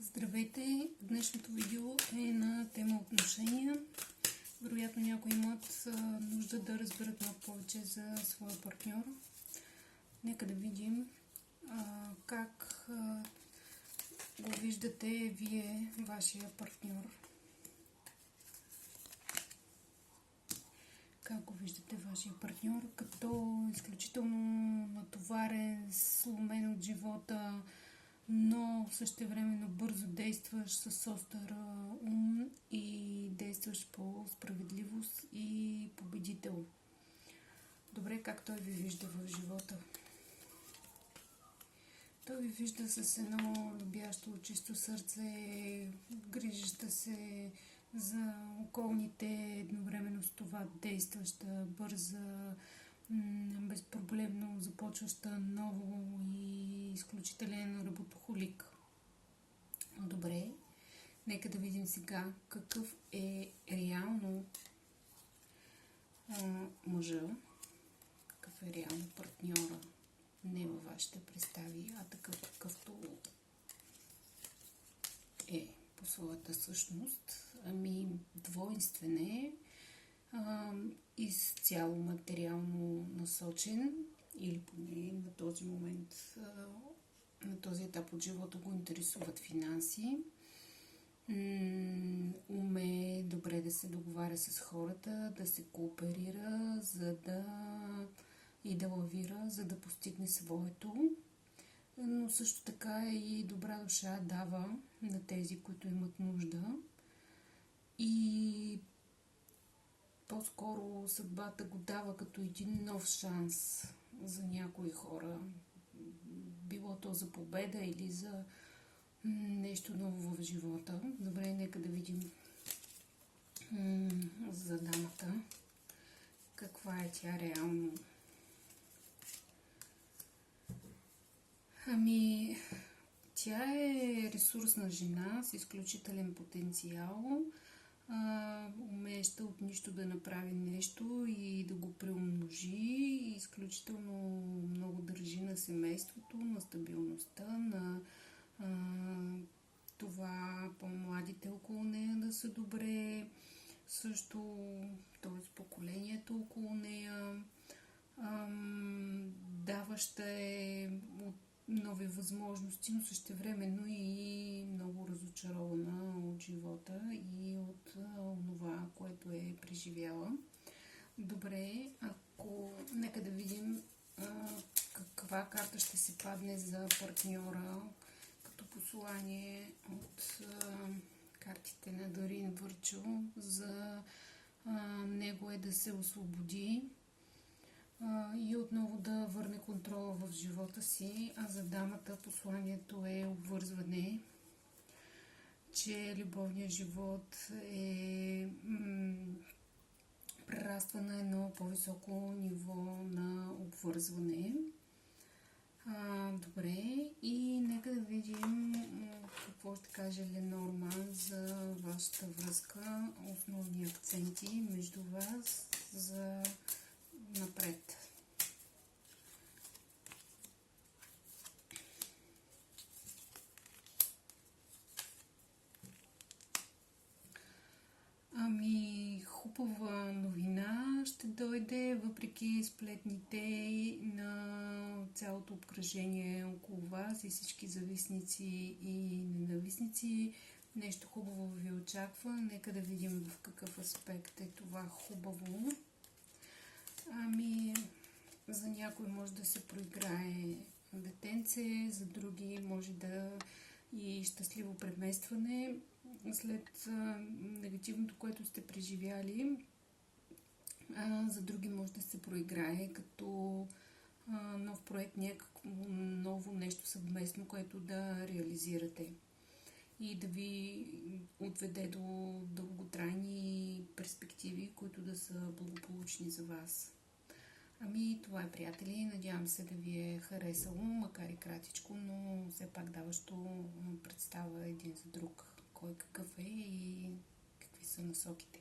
Здравейте! Днешното видео е на тема отношения. Вероятно някои имат нужда да разберат малко повече за своя партньор. Нека да видим как го виждате вие, вашия партньор. Как го виждате вашия партньор? Като изключително натоварен, сломен от живота, но същевременно бързо действаш с остър ум и действаш по справедливост и победител. Добре, как той ви вижда в живота? Той ви вижда с едно любящо, чисто сърце, грижаща се за околните, едновременно с това действаща, бърза, безпроблемно започваща ново и изключителен работохолик. Добре, нека да видим сега какъв е реално мъжа, какъв е реално партньора. Не във вашите представи, а такъв какъвто е по своята същност. Двойствен е, изцяло материално насочен, или поне на този момент, на този етап от живота го интересуват финанси. Уме добре да се договаря с хората, да се кооперира, и да лавира, за да постигне своето. Но също така и добра душа дава на тези, които имат нужда. И по-скоро съдбата го дава като един нов шанс за някои хора. Било то за победа или за нещо ново в живота. Добре, нека да видим за дамата. Каква е тя реално? Тя е ресурсна жена с изключителен потенциал, умееща от нищо да направи нещо и да го преумножи. Изключително много държи на семейството, на стабилността, на това по-младите около нея да са добре, също т.е. поколението около нея. Даваща е от нови възможности, но същевременно и много разочарована от живота и от това, което е преживяла. Добре, нека да видим каква карта ще се падне за партньора като послание от картите на Дорин Върчо. За него е да се освободи и отново да върне контрола в живота си. А за дамата посланието е обвързване, че любовният живот е прераства на едно по-високо ниво на обвързване. Добре, и нека да видим какво ще каже Ленорман за вашата връзка, основни акценти между вас за напред. Хубава новина ще дойде, въпреки сплетните на цялото обкръжение около вас и всички завистници и ненавистници. Нещо хубаво ви очаква. Нека да видим в какъв аспект е това хубаво. За някой може да се проиграе детенце, за други може да и щастливо преместване след негативното, което сте преживяли. За други може да се проиграе като нов проект, някакво ново нещо съвместно, което да реализирате и да ви отведе до дълготрайни перспективи, които да са благополучни за вас. Това е, приятели. Надявам се да ви е харесало, макар и кратичко, но все пак даващо представа един за друг кой какъв е и какви са насоките.